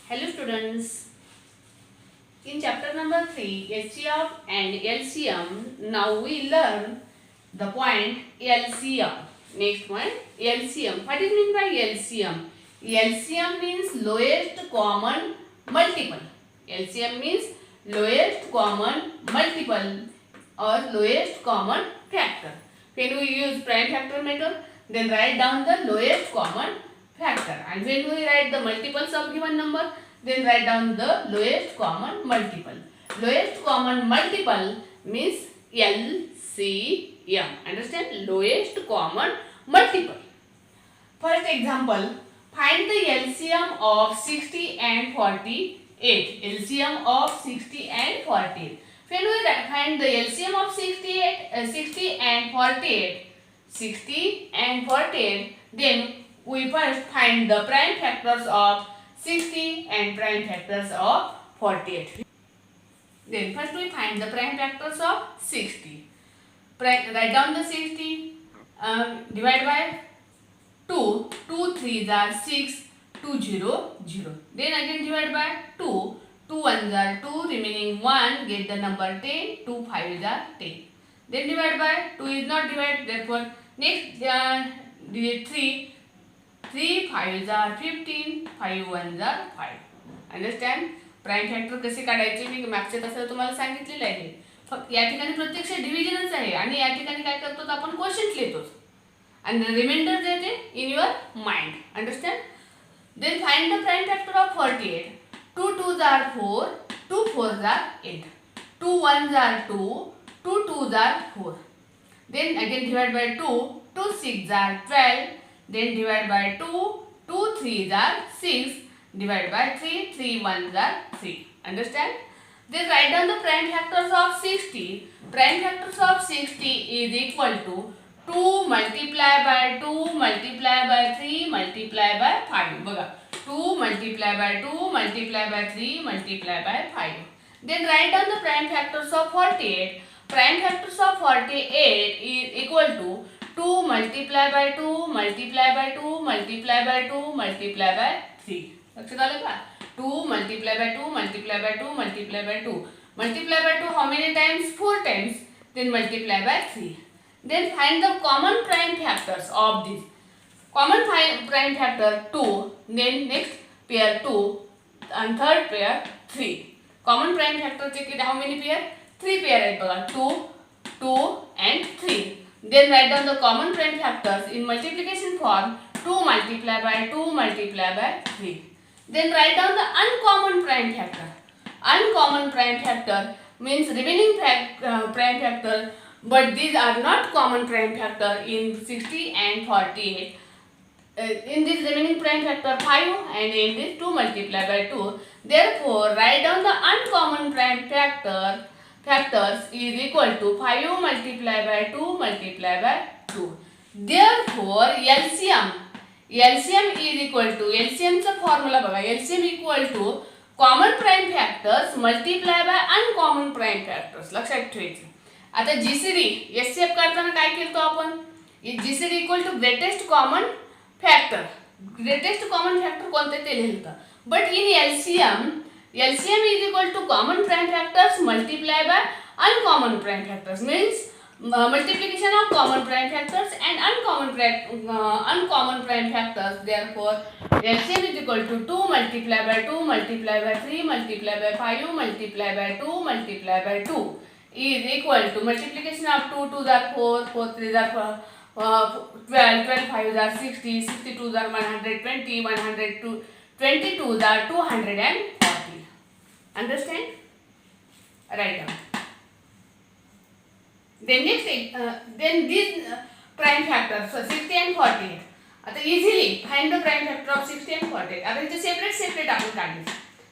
Hello students. In chapter number 3, HCF and LCM, now we learn the point LCM. Next one, LCM. What is meant by LCM? LCM means lowest common multiple. LCM means lowest common multiple or lowest common factor. When we use prime factor method, then write down the lowest common factor, and when we write the multiples of given number, then write down the lowest common multiple. Lowest common multiple means LCM. Understand? Lowest common multiple. First example, find the LCM of 60 and 48. LCM of 60 and 48. When we find the LCM of 60 and 48, 60 and 48, then we first find the prime factors of 60 and prime factors of 48. Then first we find the prime factors of 60. Write down the 60, divide by 2, 2 3s are 6, 2 0 0. Then again divide by 2, 2 1s are 2, remaining 1, get the number 10, 2 5s are 10. Then divide by 2 is not divided, therefore next 3, 3 5s are 15, 5 1s are 5. Understand? Prime factor कसे काढायचे मी मागच्या तासाला तुम्हाला सांगितलेलं आहे. फक्त या ठिकाणी प्रत्यक्ष डिव्हिजनच आहे आणि या ठिकाणी काय करतो आपण क्वोशंट लिहितो आणि रिमाइंडर देते in your mind. Understand? Then find the prime factor of 48. 2 2s are 4, 2 4s are 8, 2 1s are 2, 2 2s are 4. Then again divide by 2, 2 6s are 12, then divide by 2, 2 3s are 6, divide by 3, 3 1s are 3. Understand? Then write down the prime factors of 60. Prime factors of 60 is equal to 2 multiply by 2 multiply by 3 multiply by 5. बघा 2 multiply by 2 multiply by 3 multiply by 5. Then write down the prime factors of 48. Prime factors of 48 is equal to 2 multiply by 2 multiply by 2 multiply by 2 multiply by 3. लक्षात आलं का? 2 multiply by 2 multiply by 2 multiply by 2 multiply by 2 how many times? 4 times. Then multiply by 3. Then find the common prime factors of this. Common prime factor 2. Then next pair 2 and third pair 3. Common prime factor check it how many pair? 3 pair आहेत बघा 2, 2 and 3. Then write down the common prime factors in multiplication form. 2 multiply by 2 multiply by 3. Then write down the uncommon prime factor. Uncommon prime factor means remaining prime factor, but these are not common prime factor in 60 and 48. In this remaining prime factor 5 and in this 2 multiply by 2. Therefore, write down the uncommon prime factors is equal to 5 multiply by 2 multiply by 2. Therefore, LCM is equal to LCM चा formula बघा. LCM equal to common prime factors multiply by uncommon prime factors. लक्षात ठेवायचं. आता GCD HCF करताना काय केलं आपण? GCD equal to greatest common factor. Greatest common factor कोणते ते लिहिलं. But in LCM is equal to common prime factors multiply by uncommon prime factors. Means multiplication of common prime factors and uncommon prime factors. Therefore, LCM is equal to 2 multiply by 2 multiply by 3 multiply by 5 multiply by 2 multiply by 2 is equal to multiplication of 2 2s are 4, 4 3s are 12, 12 5s are 60, 62s are 120, 22s are 240. Understand? Write down. Then next, then these prime factors, so 60 and 48. आता easily find the prime factor of 60 and 48. आता इथे separate आपण काढले.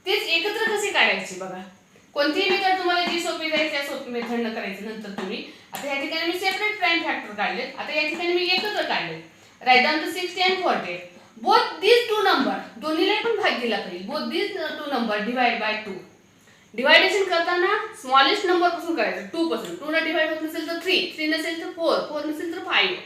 तेच एकत्र कसे काढायचे बघा. कोणतीही मेथड तुम्हाला जी सोपी जाईल त्या सोपी मेथडनं करायचं नंतर तुम्ही. आता या ठिकाणी मी सेपरेट प्राइम फॅक्टर काढले. आता या ठिकाणी मी एकत्र काढले. Write down the 60 and 48. Both these two number दोन्हीला पण भाग दिला पाहिजे. Both these two number divide by 2. Deviation करताना स्मॉलेस्ट नंबर पासून करायचं 2 पासून. 2 ने डिवाइड होत नसेल तर 3, 3 नसेल तर 4, 4 नसेल तर 5.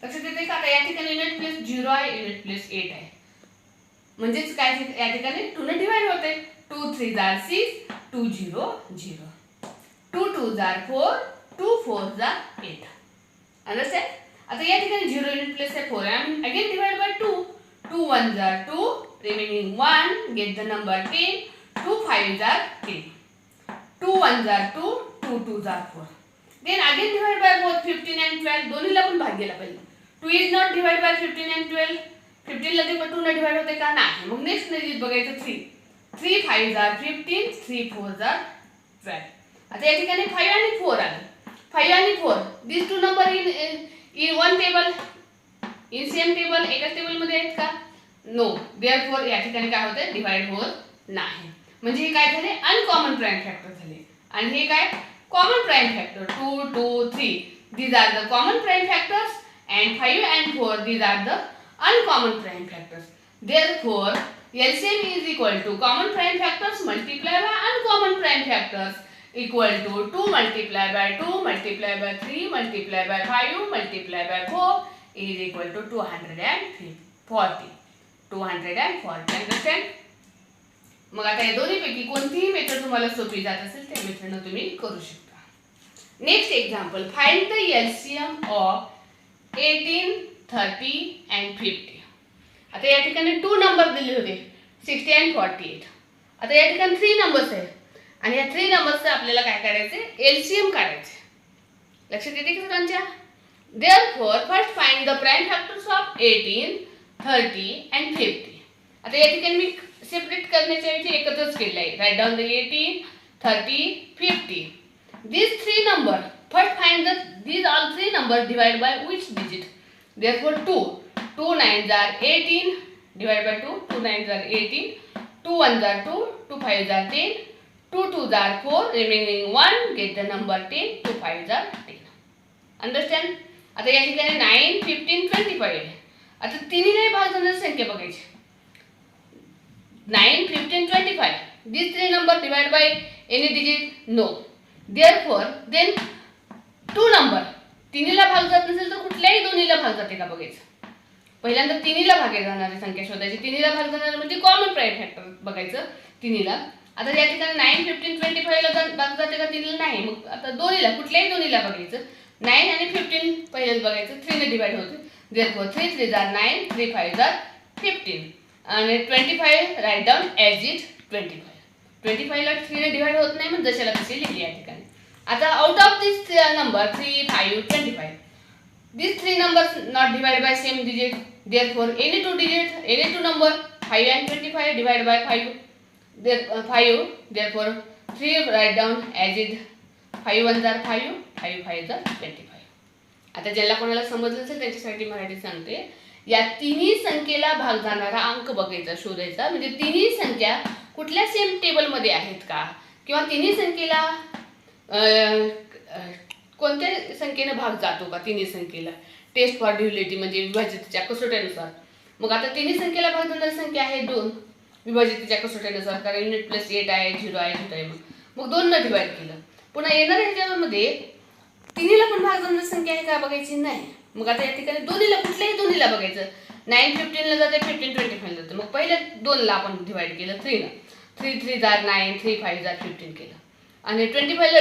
लक्षात येते का? आता या ठिकाणी युनिट प्लेस 0 आहे, युनिट प्लेस 8 आहे. म्हणजेच काय या ठिकाणी 2 ने डिवाइड होते. 2 3 are 6, 2 0 0. 2 2 are 4, 2 4 are 8. अंडरस्टँड. आता या ठिकाणी 0 युनिट प्लेस आहे 4 and again divide by 2. 2 1s are 2, remaining 1, get the number 10. 2 5s are 10. 2 1s are 2, 2 2s are 4. Then again divide by both 15 and 12. दोन्हीला पण भाग गेला पाहिजे. 2 is not divided by 15 and 12. 15 ला ते 2 ने डिवाइड होते का नाही. मग नेक्स्ट डिजिट बघायचं 3. 3 5s are 15, 3 4s are 12. आता या ठिकाणी 5 आणि 4 आले. 5 आणि 4 these two number in one table, in same table, एकाच टेबल मध्ये आहेत का? नो. देअरफॉर या ठिकाणी काय होते डिवाइड होत नाही. म्हणजे हे काय झाले अनकॉमन प्राइम फॅक्टर झाले. आणि हे काय common prime factor 2 2 3 these are the common prime factors and 5 and 4 these are the uncommon prime factors. Therefore LCM is equal to common prime factors multiplied by uncommon prime factors equal to 2 multiplied by 2 multiplied by 3 multiplied by 5 multiplied by 4 is equal to 240. 240. Understand? मग आता या दोन्हीपैकी कोणतीही method तुम्हाला सोपी जात असेल त्या मेथडनं तुम्ही करू शकता. Next example, find the LCM of 18, 30 and 50. आता या ठिकाणी 2 नंबर दिले होते 60 and 48. आता या ठिकाणी 3 नंबर्स आहेत आणि या 3 नंबर्सचं आपल्याला काय करायचे एलसीएम काढायचे. लक्षात येते की सरांच्या. Therefore first find the prime factors of 18, 30 and 50. आता या ठिकाणी मी सेपरेट करण्याच्या ऐवजी एकत्रच केले आहे. Write down the 18, 30, 50. These three numbers, first find these all three numbers divided by which digit? Therefore 2. 2 9s are 18 divided by 2. 2 9s are 18. 2 1s are 2. 2 5s are 10. 2 2s are 4. Remaining 1. Get the number 10. 2 5s are 10. Understand? आता या ठिकाणी 9, 15, 25 आहे. आता तिन्हीने भाग जाणारी संख्या बघायची. 9, 15, 25. These three numbers divided by any digit? No. Therefore then 2 number तिन्हीला भाग जात नसेल तर कुठल्याही दोन्हीला भाग जाते का बघायचं. पहिल्यांदा तिन्हीला भागे जाणारी संख्या शोधायची. तिन्हीला भाग जाणारी म्हणजे कॉमन प्राइम फॅक्टर बघायचं तिन्हीला. आता या ठिकाणी 9, 15, 25 ला भाग जाते का तिन्हीला नाही. मग आता दोन्हीला कुठल्याही दोन्हीला बघायचं. 9 आणि 15 पहिल्याच बघायचं. 3 ने डिवाइड होते. Therefore 3 3s are 9, 3 5s are 15 आणि 25 राइट डाउन ॲज इट 25. 25 ला 3 ने डिवाइड होत नाही म्हणजे जशाला तशी लिहिली या ठिकाणी. आता out of this number 3, 5, 25 these three numbers not divided by same digit. Therefore any two digit, any two number 5 and 25 divided by 5. 5. Therefore 3 write down as it 5 1s are 5, 5 5s are 25. आता ज्याला कोणाला समजलं असेल त्यांच्यासाठी मराठी सांगते. या तिन्ही संख्येला भाग जाणारा अंक बघायचा शोधायचा. म्हणजे तिन्ही संख्या कुठल्या सेम टेबलमध्ये आहेत का किंवा तिन्ही संख्येला कोणत्या संख्येने भाग जातो का तिन्ही संख्येला. टेस्ट फॉर ड्युअलिटी म्हणजे विभाजितच्या कसोट्यानुसार. मग आता तिन्ही संख्येला भाग जाणारी संख्या आहे 2 विभाजितच्या कसोट्यानुसार. कारण युनिट प्लस 8 आहे 0 आहे 0 आहे. मग 2 ने डिवाइड केलं. पुन्हा येणाऱ्या ह्याच्यामध्ये तिन्हीला पण भाग जाणारी संख्या आहे का बघायची नाही. मग आता या ठिकाणी दोन्हीला कुठल्याही दोन्हीला बघायचं. 9 15 ला जाते 15 25 ला जाते. मग पहिल्या 2 ला आपण डिवाइड केलं 3 ला. 3 3s are 9, 3 5s are 15 केलं. आणि 25 ला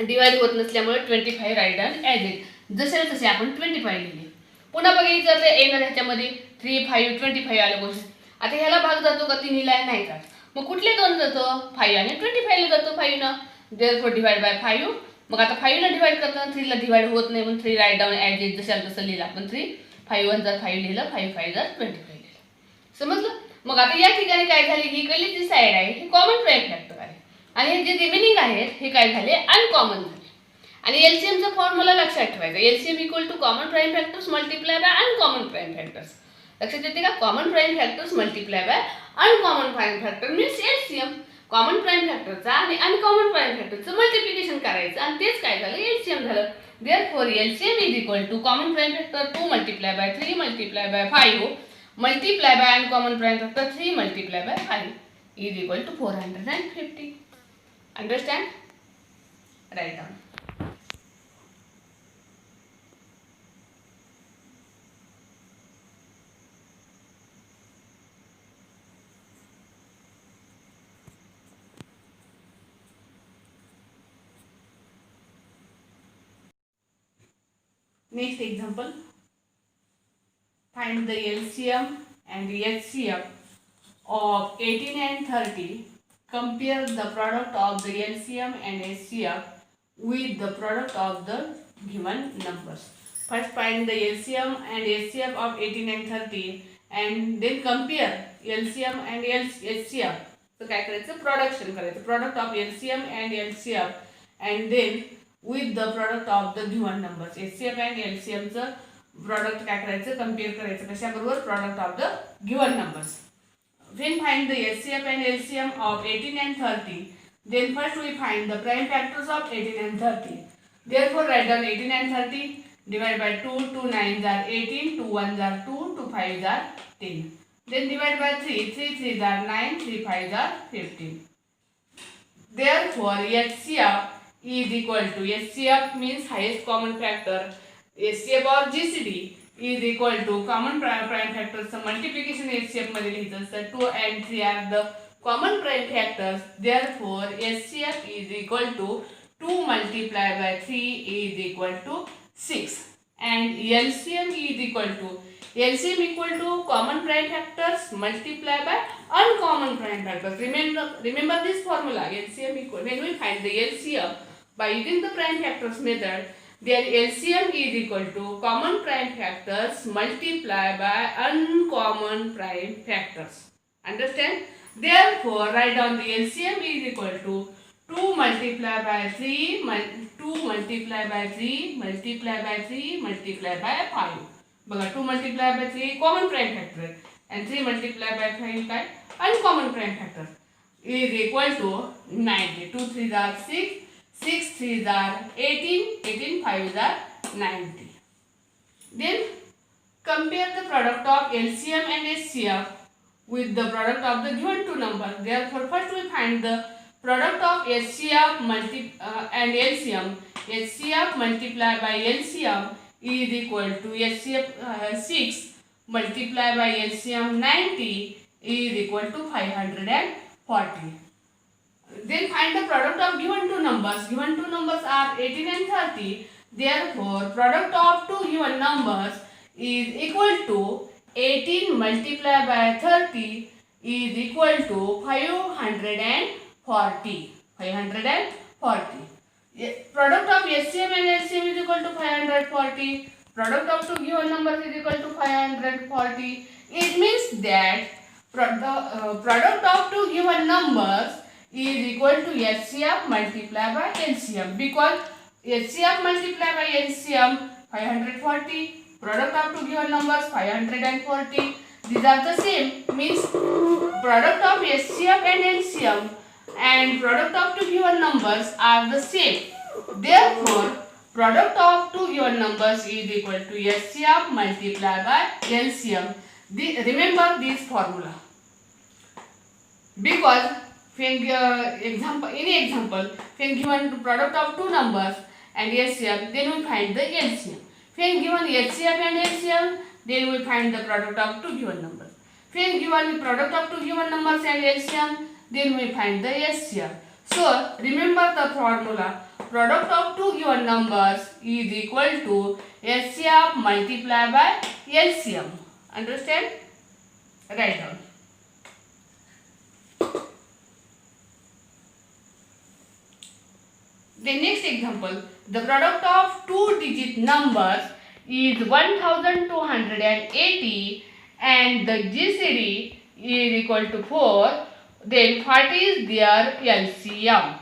डिवाइड होत नसल्यामुळे 25 राइट डाउन ॲज इट जसे तसे आपण 25 लिहिले. पुन्हा बघायचं तर येणार ह्याच्यामध्ये 3 5 25 आलं गोष्ट. आता ह्याला भाग जातो का तिन्हीला नाही जात. मग कुठले दोन जातो 5 आणि 25 ला जातो 5 न. Therefore divide by 5. मग आता 5 ला डिवाइड करताना 3 ला डिवाइड होत नाही म्हणून 3 राइट डाउन ॲज इट जशाला तसं लिहिलं आपण. 3 5 1s are 5 लिहिलं 5 5s are 25 लिहिलं. समजलं. मग आता या ठिकाणी काय झाले ही कळली जी साईड आहे ही कॉमन प्राइम फॅक्टर आहे आणि हे जे रिमेनिंग आहेत हे काय झाले अनकॉमन झाले. आणि एलसीएमचा फॉर्म्युला लक्षात ठेवायचा. LCM equal to common prime factors multiply by uncommon prime factors. लक्षात येते का. Common prime factors multiply by uncommon prime factor means LCM. Common prime फॅक्टरचा आणि अनकॉमन प्राइम फॅक्टरचं मल्टिप्लिकेशन करायचं आणि तेच काय झालं एलसीएम झालं. Therefore LCM is equal to common prime factor 2 multiplied by 3 multiplied by 5 multiplied by uncommon prime factor 3 multiplied by 5 is equal to 450. Understand? Write down. Next example, find the LCM and HCF of 18 and 30. Compare the product of the LCM and HCF with the product of the given numbers. First find the LCM and HCF of 18 and 30 and then compare LCM and HCF. So काय करायचं, production करायचं, product of LCM and HCF and then with the product of the given numbers. HCF and LCM चं product काय करायचं, compare करायचं कशाबरोबर, product of the given numbers. When find the HCF and LCM of 18 and 30, then first we find the prime factors of 18 and 30. Therefore write down 18 and 30, divide by 2, 2 9s are 18, 2 1s are 2, 2 5s are 10. Then divide by 3, 3 3s are 9, 3 5s are 15. Therefore HCF is equal to, HCF means highest common factor, HCF or GCD is equal to common prime factors. Multiplication HCF मध्ये लिहायचं असतं. 2 and 3 are the common prime factors. Therefore HCF is equal to 2 multiplied by 3 is equal to 6. And LCM is equal to common prime factors multiplied by uncommon prime factors. Remember this formula. LCM equal, when we find the LCM by using the prime factors method, then LCM is equal to common prime factors multiplied by uncommon prime factors. Understand? Therefore write down the LCM is equal to 2 multiplied by 3 2 multiplied by 3 multiplied by 3 multiplied by 5. बघा 2 multiplied by 3 common prime factor and 3 multiplied by 5 काय uncommon prime factor is equal to 90. 2 3s are 6, 6 3s are 18, 18 5s are 90. Then compare the product of LCM and HCF with the product of the given two numbers. Therefore first we find the product of HCF and LCM. HCF multiplied by LCM is equal to HCF 6 multiplied by LCM 90 is equal to 540. Then find the product of given two numbers. Given two numbers are 18 and 30. Therefore product of two given numbers is equal to 18 multiplied by 30 is equal to 540. 540. Product of HCM and LCM is equal to 540. Product of two given numbers is equal to 540. It means that product of two given numbers is equal to HCF multiplied by LCM, because HCF multiplied by LCM 540, product of two given numbers 540, these are the same, means product of HCF and LCM and product of two given numbers are the same. Therefore product of two given numbers is equal to HCF multiplied by LCM. Remember this formula, because when any example, when given product of two numbers and HCF, then we find the LCM. When given HCF and LCM, then we find the product of two given numbers. When given product of two given numbers and LCM, then we find the HCF. So remember the formula. Product of two given numbers is equal to HCF multiplied by LCM. Understand? Write down. The next example, the product of two-digit numbers is 1280 and the GCD is equal to 4. Then what is their LCM?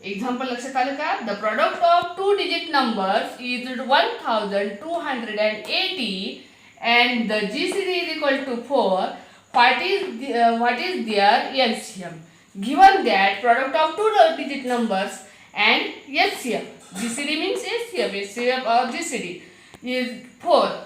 Example लक्षात आलं का? The product of two-digit numbers is 1280 and the GCD is equal to 4. What is their LCM? Given that product of two-digit numbers and HCF, GCD means HCF or GCD is 4,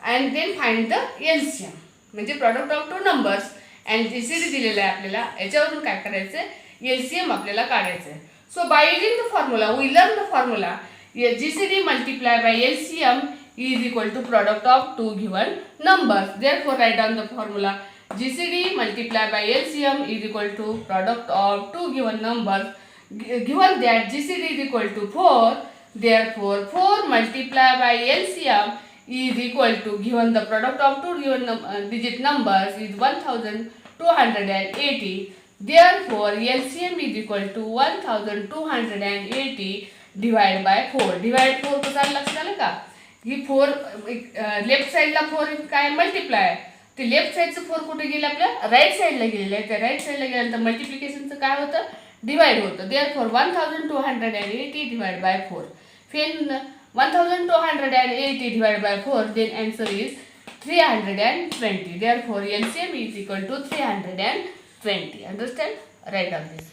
and then find the LCM, म्हणजे product of two numbers and GCD दिलेलं आहे आपल्याला, याच्यावरून काय करायचं आहे, LCM आपल्याला काढायचं आहे. So by using the formula, we learn the formula GCD multiplied by LCM is equal to product of two given numbers. Therefore write down the formula GCD multiplied by LCM is equal to product of two given numbers. Given that GCD is equal to 4, Therefore, 4 multiplied by LCM is equal to, given the product of two given digit numbers is 1280. Therefore, LCM is equal to 1280 divided by 4. Divide 4 कसा लक्षात आलं का? ही 4 left साइडला 4 काय multiply, ते left साइडचं 4 कुठे गेलं आपल्या राईट साइडला गेलेलं आहे. त्या राईट साइडला गेल्यानंतर मल्टिप्लिकेशनचं काय होतं, डिवाइड होतं. Therefore 1280 divided by 4. When 1280 divided by 4, then answer is 320. Therefore, LCM is equal to 320. Understand? Write down this.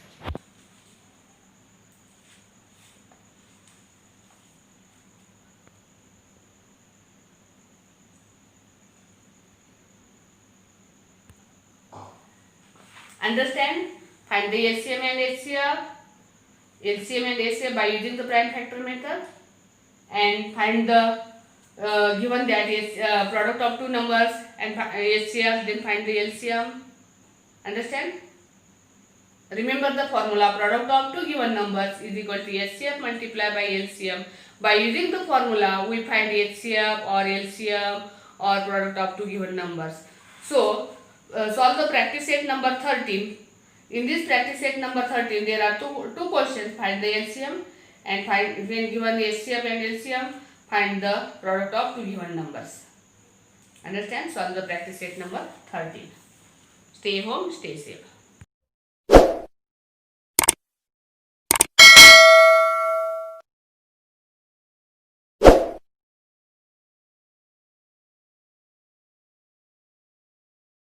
Understand? Find the LCM and HCF. LCM and HCF by using the prime factor method, and find the given that is product of two numbers and HCF, then find the LCM. Understand? Remember the formula, product of two given numbers is equal to HCF multiplied by LCM. By using the formula, we find HCF or LCM or product of two given numbers. So solve the practice set number 13. In this practice set number 13, there are two questions. Find the LCM, and find, when given the HCF and LCM, find the product of two given numbers. Understand? Solve the practice set number 13. Stay home, stay safe.